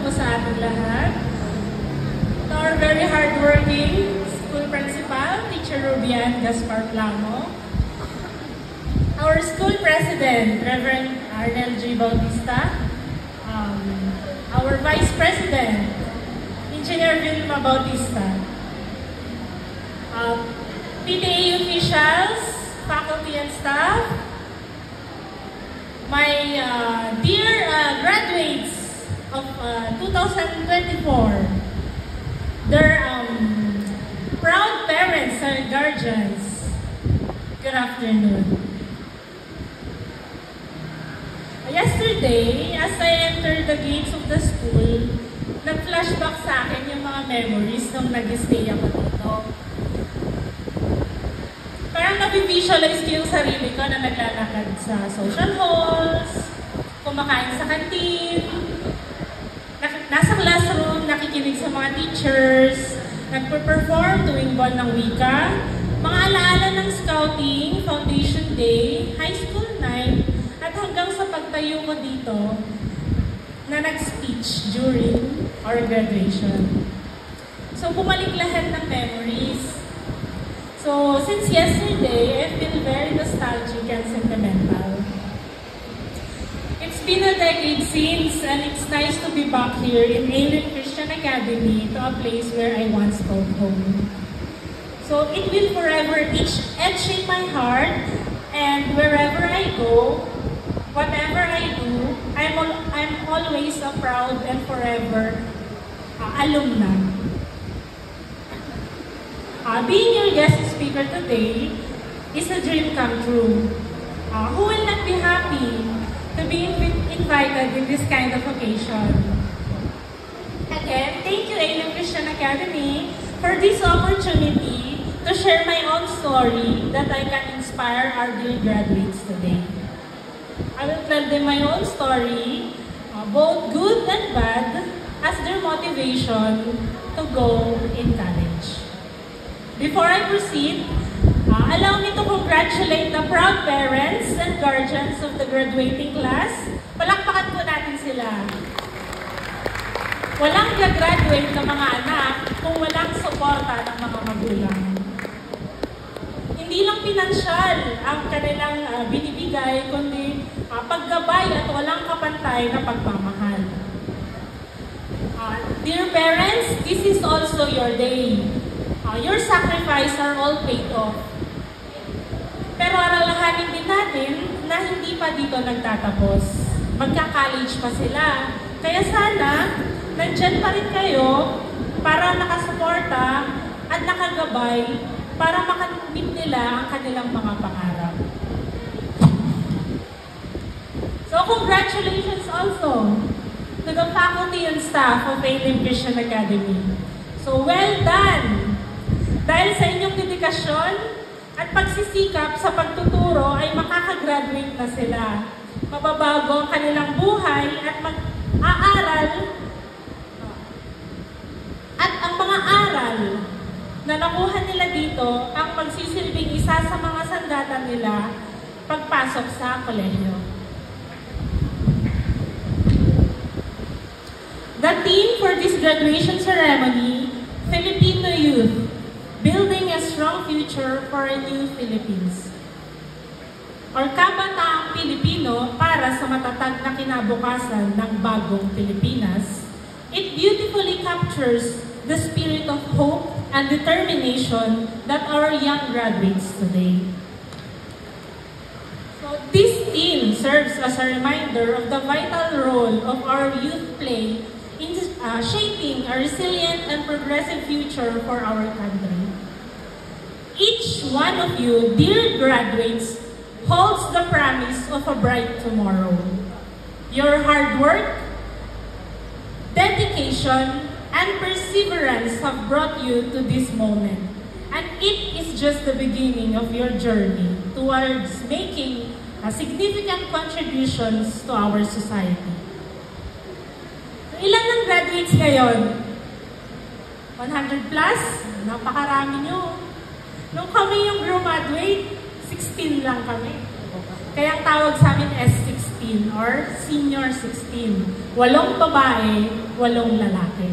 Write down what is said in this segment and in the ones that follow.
po sa ating lahat. To our very hardworking school principal, Teacher Rubian Gaspar Plamo. Our school president, Reverend Arnel J. Bautista. Our vice president, Engineer Vilma Bautista. PTA officials, faculty and staff, my dear graduates of 2024, their proud parents and guardians, good afternoon. Yesterday, as I entered the gates of the school, nag-flashback sa akin yung mga memories nung nag-stay ako dito. Parang nabivisualize ko yung sarili ko na naglalakad sa social halls, kumakain sa kantin, nasa classroom, nakikinig sa mga teachers, nagpe-perform tuwing buwan ng wika, mga alaala ng scouting, foundation day, high school night, at hanggang sa pagtayo ko dito na nag-speech during our graduation. So, bumalik lahat ng memories. So, since yesterday, I feel very nostalgic and sentimental. It's been a decade since, and it's nice to be back here in Alien Christian Academy, to a place where I once called home. So, it will forever etch in my heart, and wherever I go, whatever I do, I'm always a proud and forever alumna. Being your guest speaker today is a dream come true. Who will not be happy to be invited in this kind of occasion? Again, thank you, Alien Christian Academy, for this opportunity to share my own story that I can inspire our dear graduates today. I will tell them my own story, both good and bad, as their motivation to go in college. Before I proceed, allow me to congratulate the proud parents and guardians of the graduating class. Palakpakan po natin sila. Walang gagraduate ng mga anak kung walang suporta ng mga magulang. Hindi lang pinansyal ang kanilang binibigay, kundi paggabay at walang kapantay na pagmamahal. Dear parents, this is also your day. Your sacrifice are all paid off. Pero aralahanin din natin na hindi pa dito nagtatapos. Magka-college pa sila. Kaya sana, nandyan pa rin kayo para nakasuporta at nakagabay para makamit nila ang kanilang mga pangarap. So, congratulations also to the faculty and staff of Alien Christian Academy. So, well done! Dahil sa inyong dedikasyon at pagsisikap sa pagtuturo ay makakagraduate na sila. Mababago ang kanilang buhay at mag-aaral at ang mga aral na nakuha nila dito ang magsisilbing isa sa mga sandata nila pagpasok sa kolehiyo. The theme for this graduation ceremony, Filipino Youth, Building a Strong Future for a New Philippines. Or Kabataang Pilipino para sa matatag na kinabukasan ng bagong Pilipinas. It beautifully captures the spirit of hope and determination that our young graduates today. So this theme serves as a reminder of the vital role of our youth play in shaping a resilient and progressive future for our country. Each one of you, dear graduates, holds the promise of a bright tomorrow. Your hard work, dedication, and perseverance have brought you to this moment. And it is just the beginning of your journey towards making significant contributions to our society. Ilan ang graduates ngayon? 100 plus? Napakarami nyo. Nung kami yung graduate, 16 lang kami. Kaya ang tawag sa amin S16. 16 or Senior 16. 8 babae, 8 lalaki.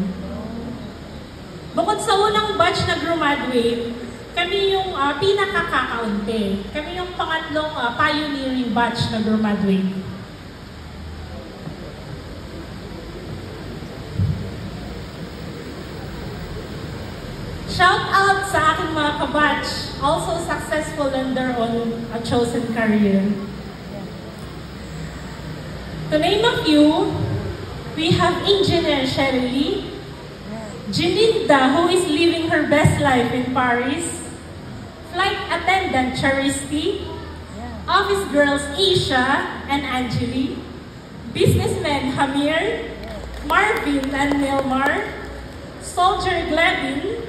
Bukod sa unang batch na graduate, kami yung pinakakakaunti. Kami yung pangatlong pioneering batch na graduate. Shout out sa aking mga kabatch, also successful in their own chosen career. To name a few, we have Engineer Shelly, Gininda, who is living her best life in Paris, Flight Attendant Charisti, Office Girls Asia and Angeli, Businessmen Hamir, Marvin and Nilmar, Soldier Glevin,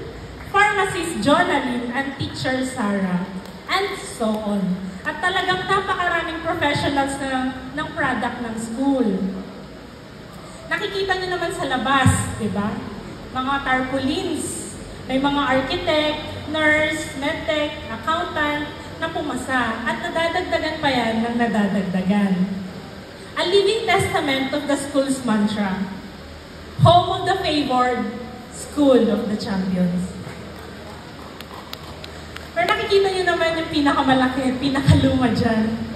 Pharmacist Jonalyn and Teacher Sarah, and so on. At talagang napakaraming professionals ng product ng school. Nakikita nyo naman sa labas, di ba? Mga tarpaulins, may mga architect, nurse, medtech, accountant na pumasa at nadadagdagan pa yan ng nadadagdagan. A living testament of the school's mantra, home of the favored, school of the champions. Pero nakikita nyo naman yung pinakamalaki, pinakaluma dyan.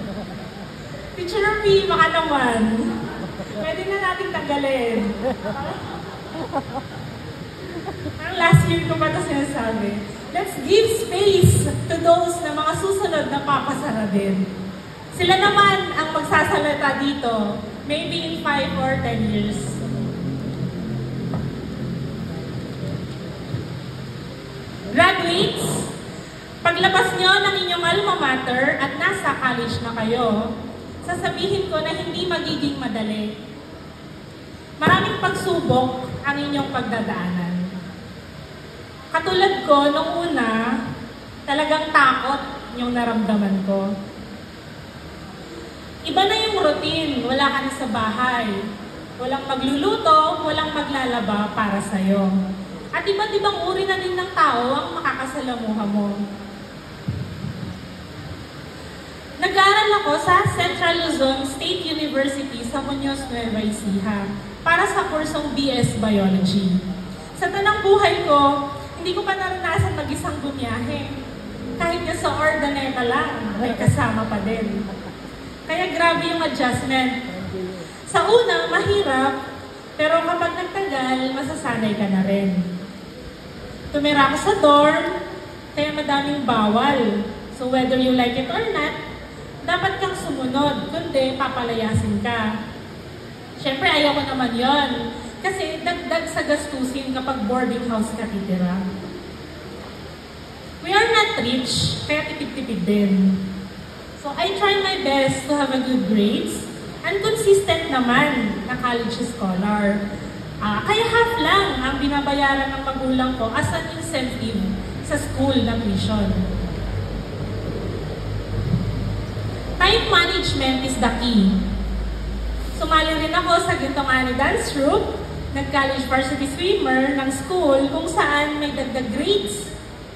Teacher P, baka naman. Pwede na natin tanggalin. Ang last year ko pa ito sinasabi. Let's give space to those na mga susunod na papasara din. Sila naman ang magsasalita dito, maybe in 5 or 10 years. Graduates, paglabas nyo ng inyong alma mater at nasa college na kayo, sasabihin ko na hindi magiging madali. Maraming pagsubok ang inyong pagdadaanan. Katulad ko, nung una, talagang takot yung naramdaman ko. Iba na yung routine, wala ka na sa bahay. Walang magluluto, walang maglalaba para sa'yo. At iba't ibang uri na din ng tao ang makakasalamuha mo. Nag-aaral ako sa Central Luzon State University sa Muñoz, Nueva Ecija para sa kursong BS Biology. Sa tanang buhay ko, hindi ko pa naranasan mag-isang bumiyahe. Kahit nga sa Ordaneta lang, may kasama pa din. Kaya grabe yung adjustment. Sa una, mahirap, pero kapag nagtagal, masasanay ka na rin. Tumira ako sa dorm, kaya madaming bawal. So whether you like it or not, dapat kang sumunod, kundi papalayasin ka. Siyempre, ayaw ko naman yon. Kasi dagdag sa gastusin kapag boarding house ka titira. We are not rich, kaya tipid-tipid din. So I try my best to have a good grades and consistent naman na college scholar. Kaya half lang ang binabayaran ng magulang ko as an incentive sa school na tuition. Time management is the key. Sumali rin ako sa Gintong Ani Dance Troupe, nag-college varsity swimmer ng school kung saan may dagdag grades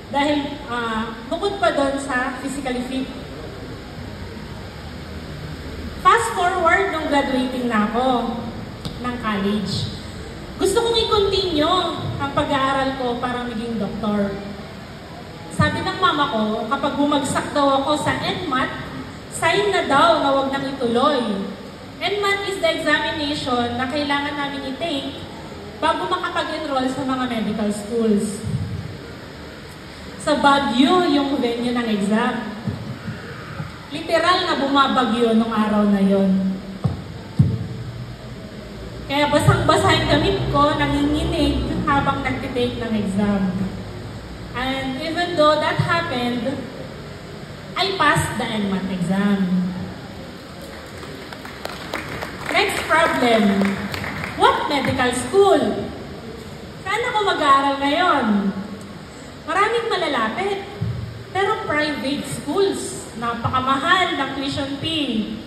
dahil bukod pa doon sa physically fit. Fast forward nung graduating na ako ng college. Gusto kong i-continue ang pag-aaral ko para maging doktor. Sabi ng mama ko, kapag bumagsak daw ako sa NMAT, sign na daw na huwag nang ituloy. NMAT is the examination na kailangan namin i-take bago makapag-enroll sa mga medical schools. Sa Baguio yung venue ng exam. Literal na bumabagyo nung araw na yon. Kaya basang-basa yung damit ko, nanginginig habang nagtitake ng exam. And even though that happened, I passed the NMAT exam. Next problem. What medical school? Saan ako mag-aaral ngayon? Maraming malalapit. Pero private schools, napakamahal ng tuition fee.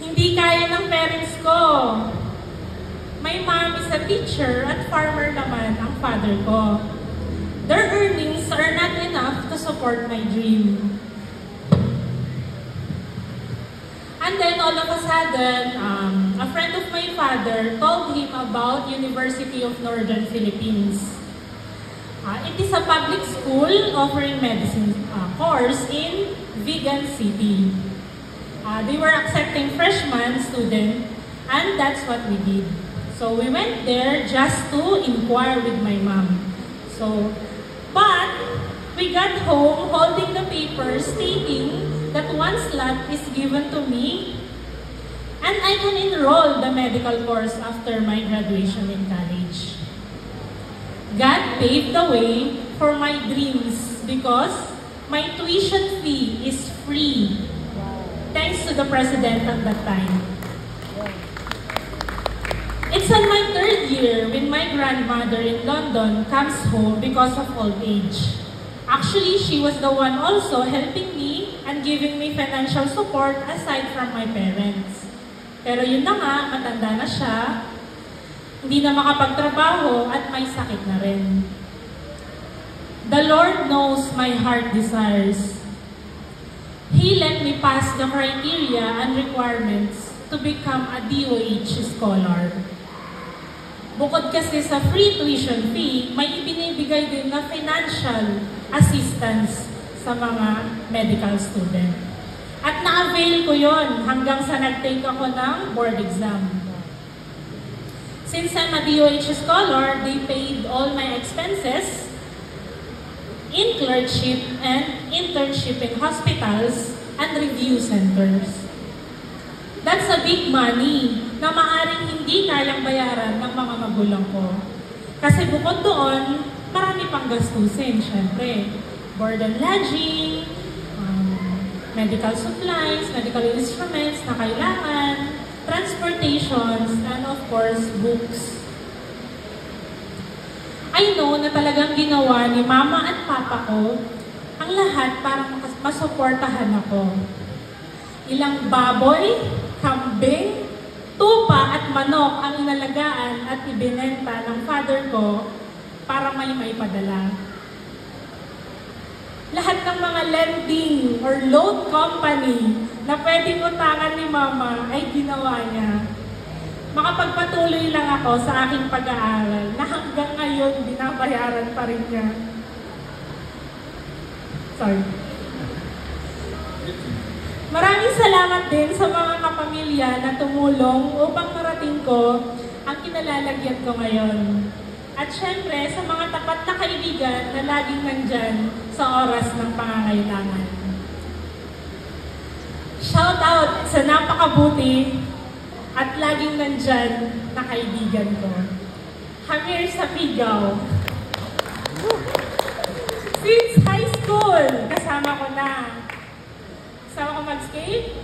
Hindi kaya ng parents ko. My mom is a teacher at farmer naman ang father ko. Their earnings are not enough to support my dream. And then all of a sudden, a friend of my father told him about University of Northern Philippines. It is a public school offering medicine course in Vigan City. They were accepting freshman students, and that's what we did. So we went there just to inquire with my mom. But we got home holding the paper stating that one slot is given to me and I can enroll the medical course after my graduation in college. God paved the way for my dreams because my tuition fee is free. Thanks to the president at that time. It's on my 3rd year when my grandmother in London comes home because of old age. Actually, she was the one also helping me and giving me financial support aside from my parents. Pero yun na nga, matanda na siya, hindi na makapagtrabaho at may sakit na rin. The Lord knows my heart desires. He let me pass the criteria and requirements to become a DOH scholar. Bukod kasi sa free tuition fee, may ibinibigay din na financial assistance sa mga medical student. At na-avail ko yon hanggang sa nag-take ako ng board exam. Since I'm a DOH scholar, they paid all my expenses in clerkship and internship in hospitals and review centers. That's a big money na maaaring hindi kayang bayaran ng mga magulang ko. Kasi bukod doon, marami pang gastusin, syempre. Board and lodging, medical supplies, medical instruments na kailangan, transportations, and of course, books. I know na talagang ginawa ni mama at papa ko ang lahat para masuportahan ako. Ilang baboy, kambing, tupa at manok ang inalagaan at ibinenta ng father ko para may maipadala. Lahat ng mga lending or loan company na pwedeng utangan ni mama ay ginawa niya. Makapagpatuloy lang ako sa aking pag-aaral na hanggang ngayon binabayaran pa rin niya. Sorry. Maraming salamat din sa mga kapamilya na tumulong upang marating ko ang kinalalagyan ko ngayon. At syempre, sa mga tapat na kaibigan na laging nandyan sa oras ng pangangailangan. Shout out sa napakabuti at laging nandyan na kaibigan ko. Hamir Sapigaw. Since high school, kasama ko na. Kasama ko mag-skate.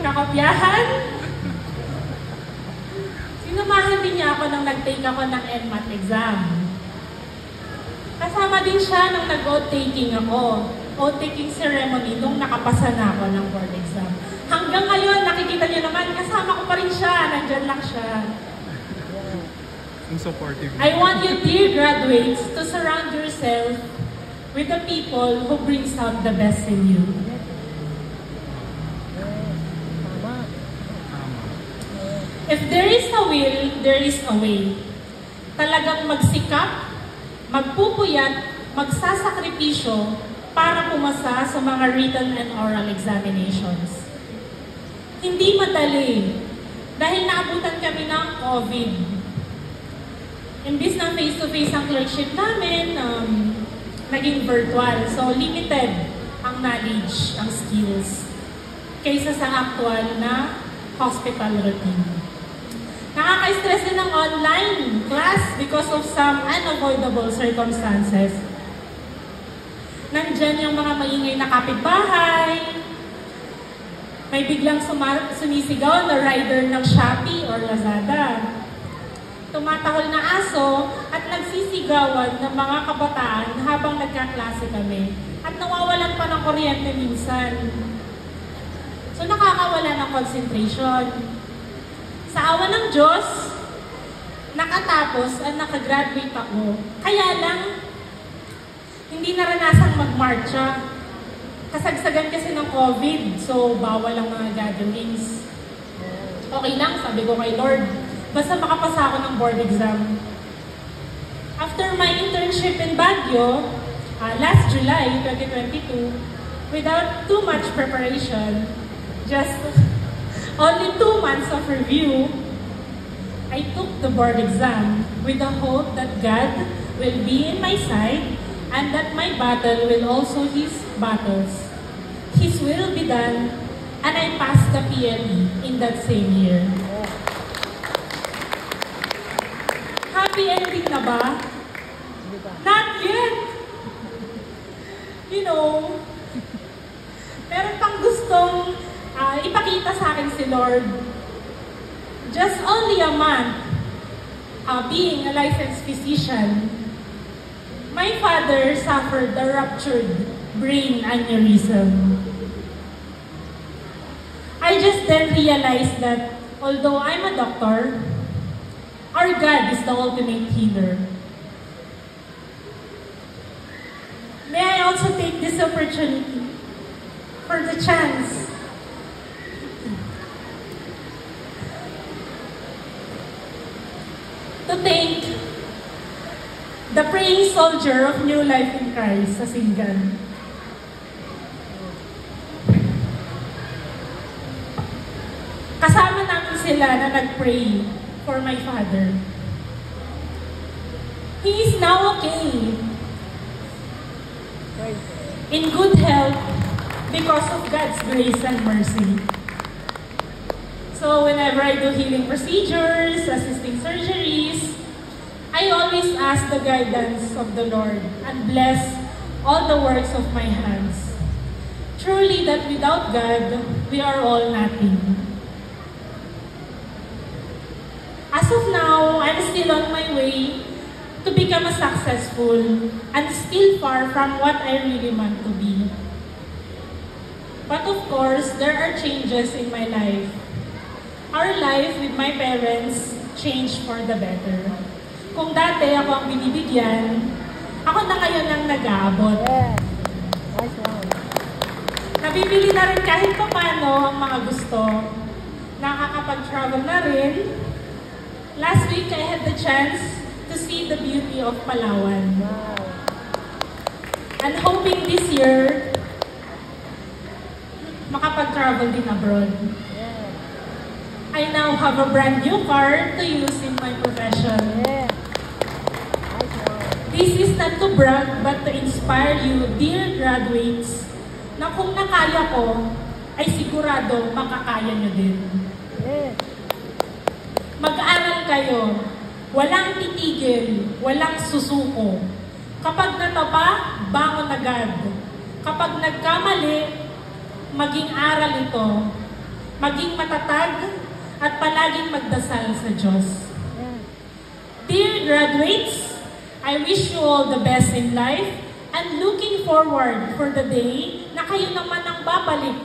Nakopyahan. Sinamahan din niya ako nang nag-take ako ng NMAT exam. Kasama din siya nung nag-oath-taking ako. Oath-taking ceremony nung nakapasa na ako ng board exam. Hanggang ngayon, nakikita niyo naman, kasama ko pa rin siya. Nandyan lang siya. I want you, dear graduates, to surround yourself with the people who brings out the best in you. If there is a will, there is a way. Talagang magsikap, magpupuyat, magsasakripisyo para pumasa sa mga written and oral examinations. Hindi madali dahil naabutan kami ng COVID. Imbis na face-to-face ang clerkship namin, naging virtual. So, limited ang knowledge, ang skills, kaysa sa actual na hospital routine. Nakaka-stress din ang online class because of some unavoidable circumstances. Nandyan yung mga maingay na kapitbahay, may biglang sumisigaw na rider ng Shopee or Lazada. Tumatahol na aso at nagsisigawan ng mga kabataan habang nagkaklase kami. At nawawalan pa ng kuryente minsan. So nakakawala ng concentration. Sa awa ng Diyos, nakatapos at nakagraduate ako. Kaya lang, hindi naranasang magmarcha. Kasagsagan kasi ng COVID, so bawal ang mga gatherings. Okay lang, sabi ko kay Lord, basta makapasa ako ng board exam. After my internship in Baguio, last July 2022, without too much preparation, just only 2 months of review, I took the board exam with the hope that God will be in my side and that my battle will also His battles. His will be done, and I passed the PLE in that same year. Happy ending na ba? Not yet! You know, meron pang gustong ipakita sa akin si Lord. Just only a month being a licensed physician, my father suffered a ruptured brain aneurysm. I just then realized that although I'm a doctor, our God is the ultimate healer. May I also take this opportunity for the chance to thank the praying soldier of New Life in Christ sa Singan. Kasama namin sila na nag-pray for my father. He is now okay, in good health because of God's grace and mercy. So whenever I do healing procedures, assisting surgeries, I always ask the guidance of the Lord and bless all the works of my hands. Truly that without God, we are all nothing. As of now, I'm still on my way to become a successful and still far from what I really want to be. But of course, there are changes in my life. Our life with my parents changed for the better. Kung dati ako ang binibigyan, ako na ngayon ang nag-aabot. Nabibili na rin kahit paano ang mga gusto. Nakakapag-travel na rin. Last week, I had the chance to see the beauty of Palawan. And hoping this year, makapag-travel din abroad. I now have a brand new car to use in my profession. This is not to brag, but to inspire you, dear graduates, na kung nakaya ko, ay sigurado makakaya nyo din. Mag-aral kayo, walang titigil, walang susuko. Kapag natapa, bangon agad. Kapag nagkamali, maging aral ito. Maging matatag, at palaging magdasal sa Diyos. Dear graduates, I wish you all the best in life and looking forward for the day na kayo naman ang babalik.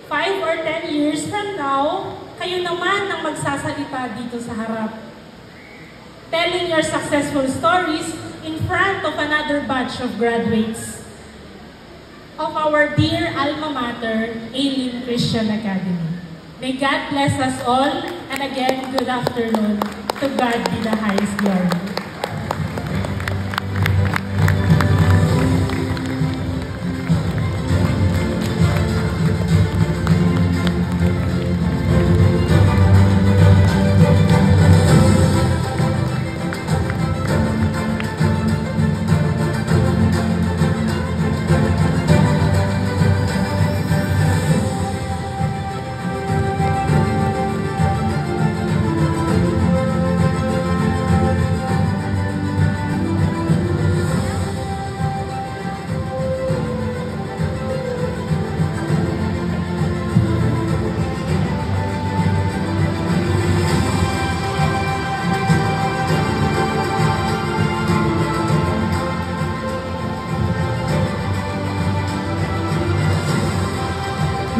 5 or 10 years from now, kayo naman ang magsasalita dito sa harap. Telling your successful stories in front of another batch of graduates of our dear alma mater, Elim Christian Academy. May God bless us all, and again, good afternoon. To God be the highest glory.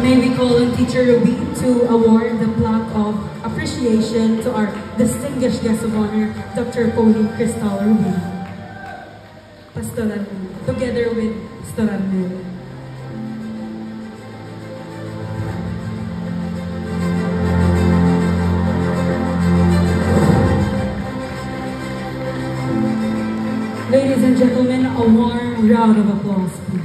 May we call on Teacher Ruby to award the plaque of appreciation to our distinguished guest of honor, Dr. Pauline Cristal Ruby. Pastoral, together with Pastoral. round of applause, please.